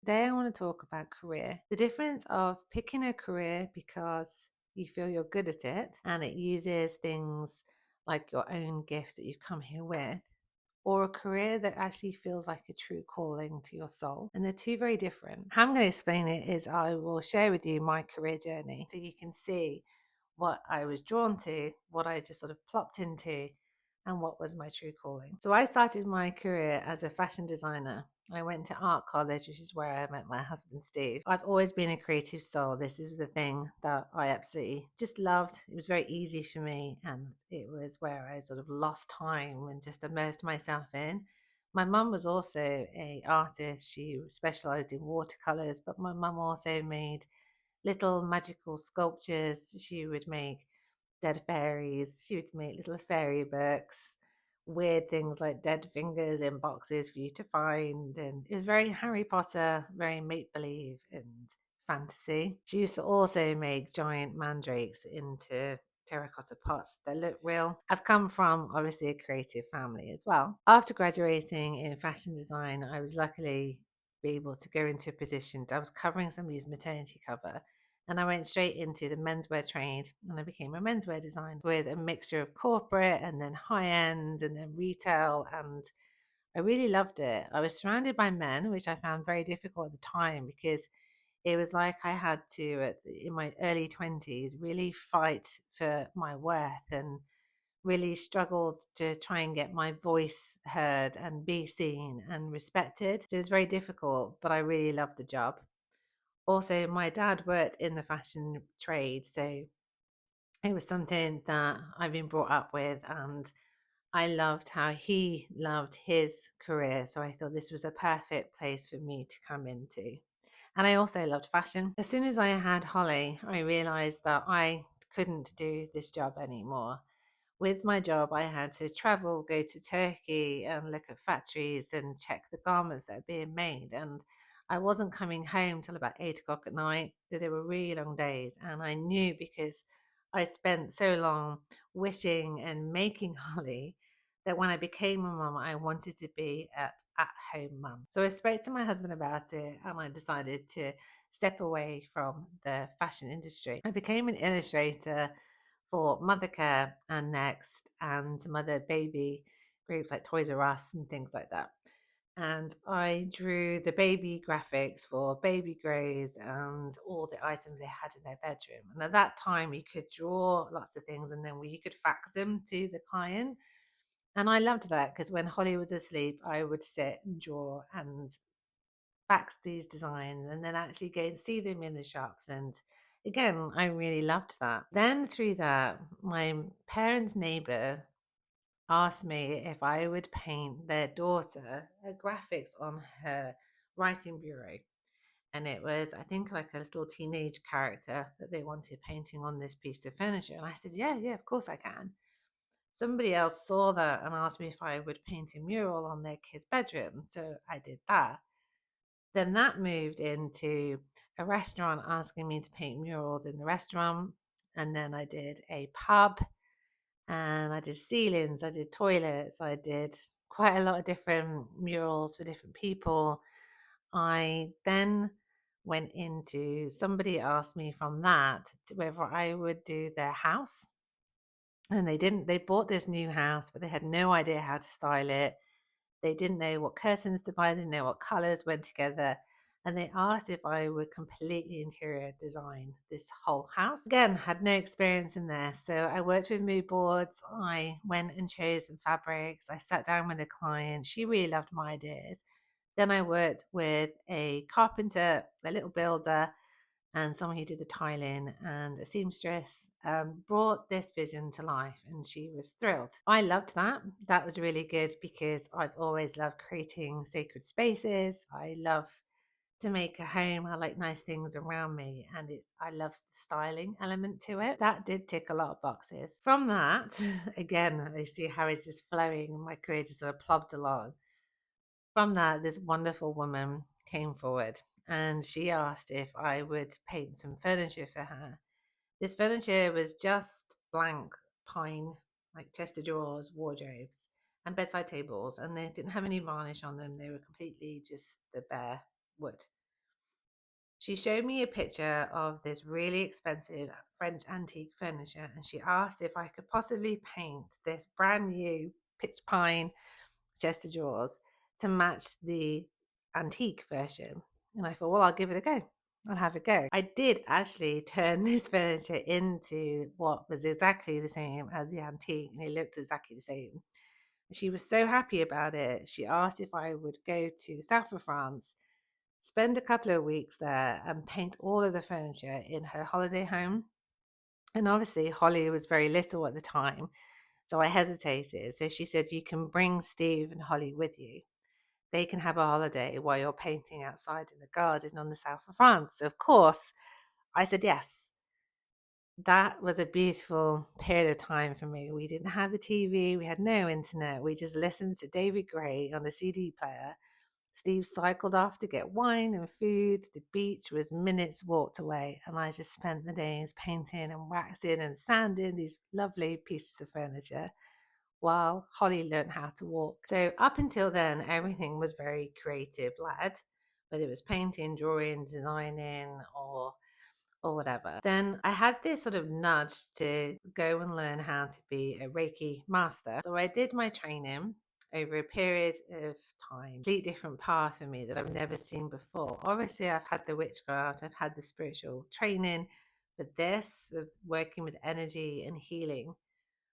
Today I want to talk about career. The difference of picking a career because you feel you're good at it and it uses things like your own gifts that you've come here with, or a career that actually feels like a true calling to your soul. And they're two very different. How I'm going to explain it is I will share with you my career journey so you can see what I was drawn to, what I just sort of plopped into, and what was my true calling. So I started my career as a fashion designer. I went to art college, which is where I met my husband, Steve. I've always been a creative soul. This is the thing that I absolutely just loved. It was very easy for me, and it was where I sort of lost time and just immersed myself in. My mum was also a artist. She specialized in watercolors, but my mum also made little magical sculptures. She would make dead fairies. She would make little fairy books, weird things like dead fingers in boxes for you to find. And it was very Harry Potter, very make believe and fantasy. She used to also make giant mandrakes into terracotta pots that look real. I've come from obviously a creative family as well. After graduating in fashion design, I was luckily be able to go into a position. I was covering somebody's maternity cover and I went straight into the menswear trade and I became a menswear designer with a mixture of corporate and then high end and then retail. And I really loved it. I was surrounded by men, which I found very difficult at the time because it was like I had to, in my early 20s, really fight for my worth and really struggled to try and get my voice heard and be seen and respected. So it was very difficult, but I really loved the job. Also, my dad worked in the fashion trade, so it was something that I've been brought up with, and I loved how he loved his career. So I thought this was a perfect place for me to come into. And I also loved fashion. As soon as I had Holly, I realized that I couldn't do this job anymore. With my job, I had to travel, go to Turkey and look at factories and check the garments that are being made. And I wasn't coming home till about 8 o'clock at night. So they were really long days. And I knew because I spent so long wishing and making Holly that when I became a mum, I wanted to be at home mum. So I spoke to my husband about it and I decided to step away from the fashion industry. I became an illustrator for Mothercare and Next and some other baby groups like Toys R Us and things like that. And I drew the baby graphics for baby grows and all the items they had in their bedroom. And at that time, you could draw lots of things and then you could fax them to the client. And I loved that because when Holly was asleep, I would sit and draw and fax these designs and then actually go and see them in the shops. And again, I really loved that. Then through that, my parents' neighbor asked me if I would paint their daughter a graphics on her writing bureau. And it was, I think, like a little teenage character that they wanted painting on this piece of furniture. And I said, yeah, yeah, of course I can. Somebody else saw that and asked me if I would paint a mural on their kid's bedroom. So I did that. Then that moved into a restaurant asking me to paint murals in the restaurant. And then I did a pub and I did ceilings, I did toilets, I did quite a lot of different murals for different people. I then went into somebody asked me from that to whether I would do their house. And they bought this new house, but they had no idea how to style it. They didn't know what curtains to buy, they didn't know what colors went together. And they asked if I would completely interior design this whole house. Again, had no experience in there. So I worked with mood boards. I went and chose some fabrics. I sat down with a client. She really loved my ideas. Then I worked with a carpenter, a little builder, and someone who did the tiling and a seamstress brought this vision to life and she was thrilled. I loved that. That was really good because I've always loved creating sacred spaces. I love to make a home. I like nice things around me and I love the styling element to it. That did tick a lot of boxes. From that, again, I see how it's just flowing and my career just sort of plopped along. From that, this wonderful woman came forward and she asked if I would paint some furniture for her. This furniture was just blank pine, like chest of drawers, wardrobes, and bedside tables, and they didn't have any varnish on them. They were completely just the bare wood. She showed me a picture of this really expensive French antique furniture, and she asked if I could possibly paint this brand new pitch pine chest of drawers to match the antique version. And I thought, well, I'll give it a go. I'll have a go. I did actually turn this furniture into what was exactly the same as the antique, and it looked exactly the same. She was so happy about it. She asked if I would go to the south of France, spend a couple of weeks there, and paint all of the furniture in her holiday home. And obviously, Holly was very little at the time, so I hesitated. So she said, "You can bring Steve and Holly with you. They can have a holiday while you're painting outside in the garden on the south of France." So of course, I said yes. That was a beautiful period of time for me. We didn't have the TV, we had no internet. We just listened to David Gray on the CD player. Steve cycled off to get wine and food. The beach was minutes walked away, and I just spent the days painting and waxing and sanding these lovely pieces of furniture while Holly learned how to walk. So up until then, everything was very creative led, whether it was painting, drawing, designing, or whatever. Then I had this sort of nudge to go and learn how to be a Reiki master. So I did my training over a period of time, complete different path for me that I've never seen before. Obviously, I've had the witchcraft, I've had the spiritual training, but this of working with energy and healing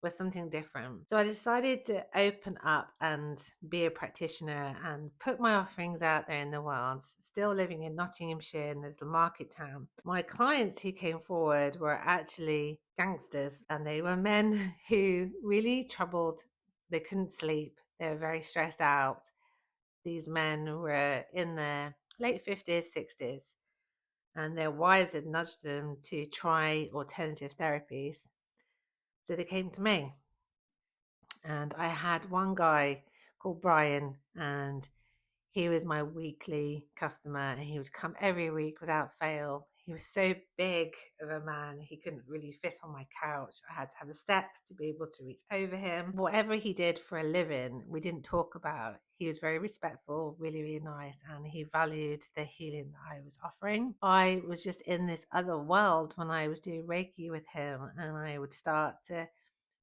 was something different. So I decided to open up and be a practitioner and put my offerings out there in the world, still living in Nottinghamshire in the little market town. My clients who came forward were actually gangsters, and they were men who really troubled. They couldn't sleep. They were very stressed out. These men were in their late 50s, 60s, and their wives had nudged them to try alternative therapies. So they came to me. And I had one guy called Brian, and he was my weekly customer, and he would come every week without fail. He was so big of a man, he couldn't really fit on my couch. I had to have a step to be able to reach over him. Whatever he did for a living, we didn't talk about. He was very respectful, really, really nice, and he valued the healing that I was offering. I was just in this other world when I was doing Reiki with him, and I would start to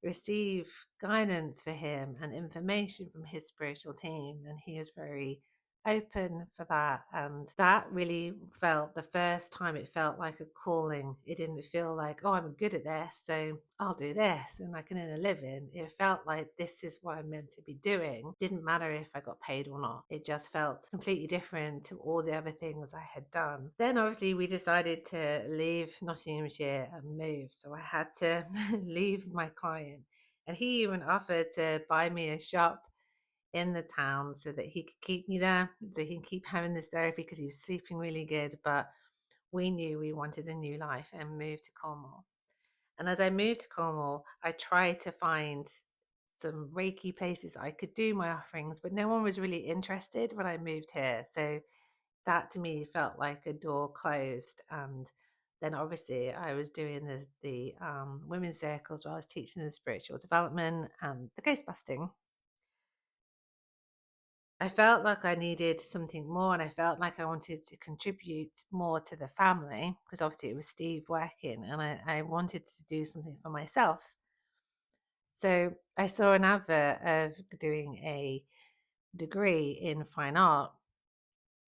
receive guidance for him and information from his spiritual team, and he was very open for that. And that really felt the first time it felt like a calling. It didn't feel like, oh, I'm good at this, so I'll do this and I can earn a living. It felt like this is what I'm meant to be doing. Didn't matter if I got paid or not. It just felt completely different to all the other things I had done. Then obviously we decided to leave Nottinghamshire and move, so I had to leave my client, and he even offered to buy me a shop in the town so that he could keep me there, so he can keep having this therapy because he was sleeping really good. But we knew we wanted a new life and moved to Cornwall. And as I moved to Cornwall, I tried to find some Reiki places I could do my offerings, but no one was really interested when I moved here. So that to me felt like a door closed. And then obviously I was doing the women's circles where I was teaching the spiritual development and the ghost busting. I felt like I needed something more, and I felt like I wanted to contribute more to the family because obviously it was Steve working, and I wanted to do something for myself. So I saw an advert of doing a degree in fine art,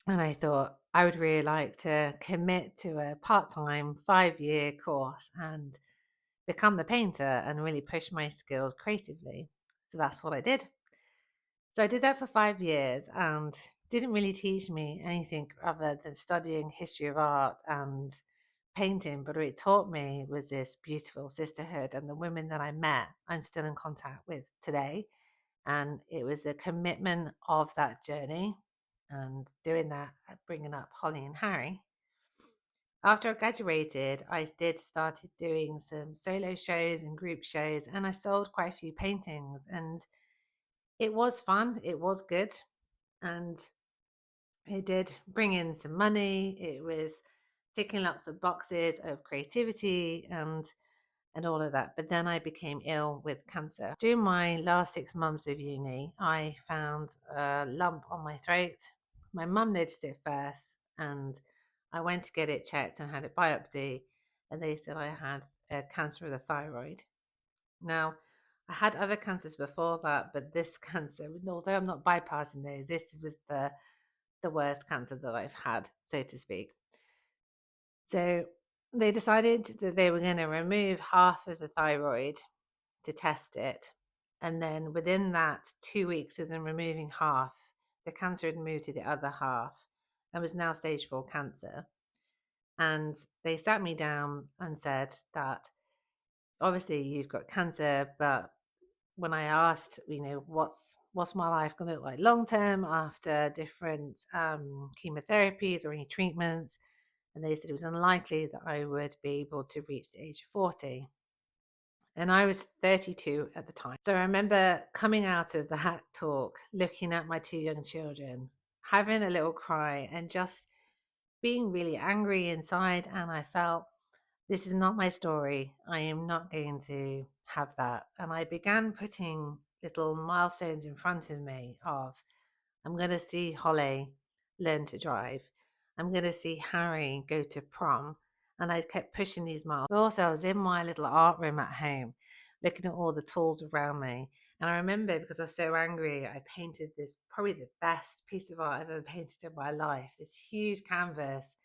and I thought I would really like to commit to a part time 5-year course and become a painter and really push my skills creatively. So that's what I did. So I did that for 5 years and didn't really teach me anything other than studying history of art and painting. But what it taught me was this beautiful sisterhood, and the women that I met, I'm still in contact with today. And it was the commitment of that journey and doing that, bringing up Holly and Harry. After I graduated, I did started doing some solo shows and group shows, and I sold quite a few paintings, and it was fun. It was good, and it did bring in some money. It was ticking lots of boxes of creativity and all of that. But then I became ill with cancer. During my last 6 months of uni, I found a lump on my throat. My mum noticed it first, and I went to get it checked and had a biopsy, and they said I had cancer of the thyroid. Now, I had other cancers before that, but this cancer, although I'm not bypassing those, this was the worst cancer that I've had, so to speak. So they decided that they were going to remove half of the thyroid to test it. And then within that 2 weeks of them removing half, the cancer had moved to the other half and was now stage 4 cancer. And they sat me down and said that obviously you've got cancer, but when I asked, what's my life going to look like long term after different chemotherapies or any treatments, and they said it was unlikely that I would be able to reach the age of 40. And I was 32 at the time. So I remember coming out of that talk, looking at my 2 young children, having a little cry, and just being really angry inside. And I felt, this is not my story. I am not going to have that. And I began putting little milestones in front of me of, I'm going to see Holly learn to drive. I'm going to see Harry go to prom. And I kept pushing these miles. But also, I was in my little art room at home, looking at all the tools around me. And I remember, because I was so angry, I painted this, probably the best piece of art I've ever painted in my life, this huge canvas.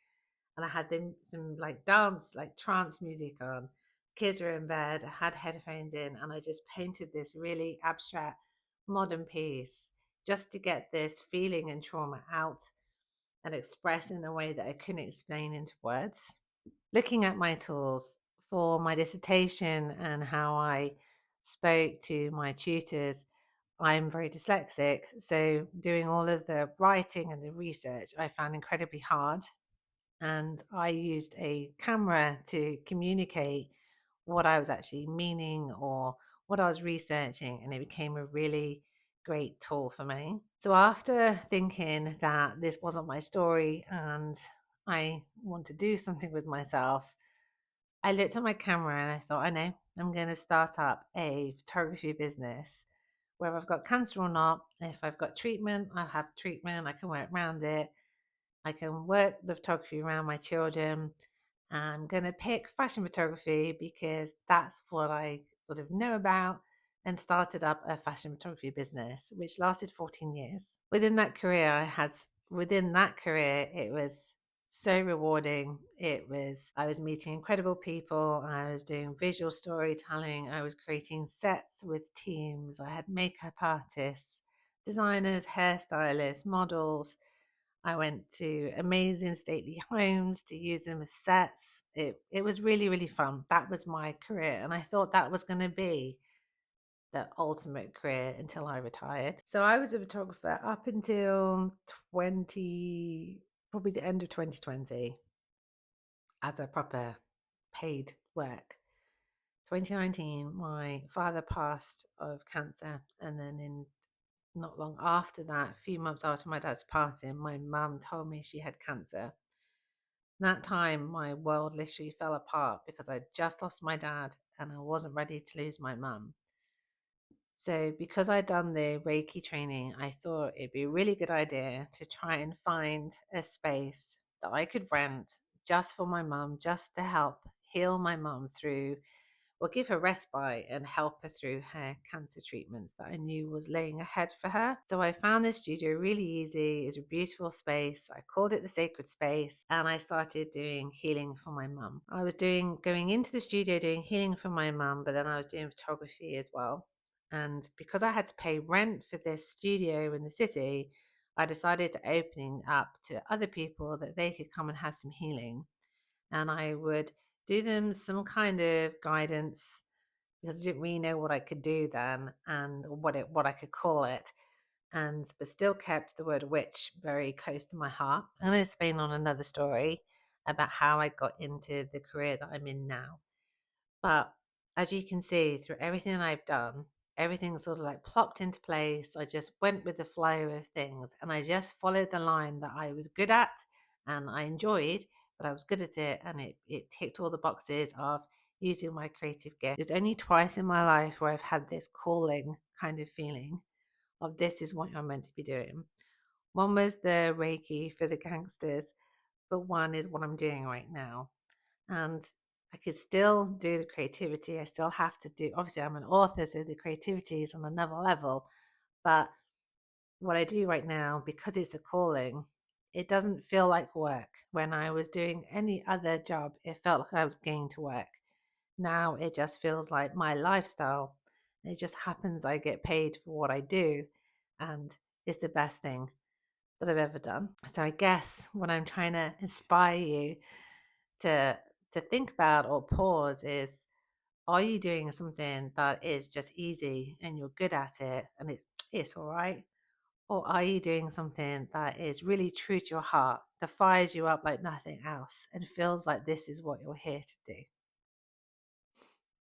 And I had some like dance, like trance music on. Kids were in bed, I had headphones in, and I just painted this really abstract modern piece just to get this feeling and trauma out and express in a way that I couldn't explain into words. Looking at my tools for my dissertation and how I spoke to my tutors, I'm very dyslexic. So, doing all of the writing and the research, I found incredibly hard. And I used a camera to communicate what I was actually meaning or what I was researching, and it became a really great tool for me. So after thinking that this wasn't my story and I want to do something with myself, I looked at my camera and I thought, I know, I'm going to start up a photography business. Whether I've got cancer or not, if I've got treatment, I'll have treatment, I can work around it. I can work the photography around my children. I'm going to pick fashion photography because that's what I sort of know about, and started up a fashion photography business, which lasted 14 years. Within that career, it was so rewarding. I was meeting incredible people. I was doing visual storytelling. I was creating sets with teams. I had makeup artists, designers, hairstylists, models. I went to amazing stately homes to use them as sets. It was really, really fun. That was my career. And I thought that was going to be the ultimate career until I retired. So I was a photographer up until probably the end of 2020, as a proper paid work. 2019, my father passed of cancer. And then not long after that, a few months after my dad's passing, my mum told me she had cancer. That time, my world literally fell apart because I just lost my dad and I wasn't ready to lose my mum. So, because I'd done the Reiki training, I thought it'd be a really good idea to try and find a space that I could rent just for my mum, just to help heal my mum through, or give her respite and help her through her cancer treatments that I knew was laying ahead for her. So I found this studio really easy. It was a beautiful space. I called it the Sacred Space, and I started doing healing for my mum. I was going into the studio doing healing for my mum, but then I was doing photography as well. And because I had to pay rent for this studio in the city, I decided to opening up to other people that they could come and have some healing. And I would do them some kind of guidance because I didn't really know what I could do then and what I could call it, and but still kept the word witch very close to my heart. I'm going to explain on another story about how I got into the career that I'm in now. But as you can see, through everything I've done, everything sort of like plopped into place. I just went with the flow of things and I just followed the line that I was good at and I enjoyed, but I was good at it, and it ticked all the boxes of using my creative gift. It's only twice in my life where I've had this calling kind of feeling of, this is what you're meant to be doing. One was the Reiki for the gangsters, but one is what I'm doing right now. And I could still do the creativity. I still have to do, obviously, I'm an author, so the creativity is on another level. But what I do right now, because it's a calling, it doesn't feel like work. When I was doing any other job, it felt like I was going to work. Now it just feels like my lifestyle. It just happens I get paid for what I do, and it's the best thing that I've ever done. So I guess what I'm trying to inspire you to think about or pause is, are you doing something that is just easy and you're good at it and it's all right? Or are you doing something that is really true to your heart, that fires you up like nothing else and feels like this is what you're here to do?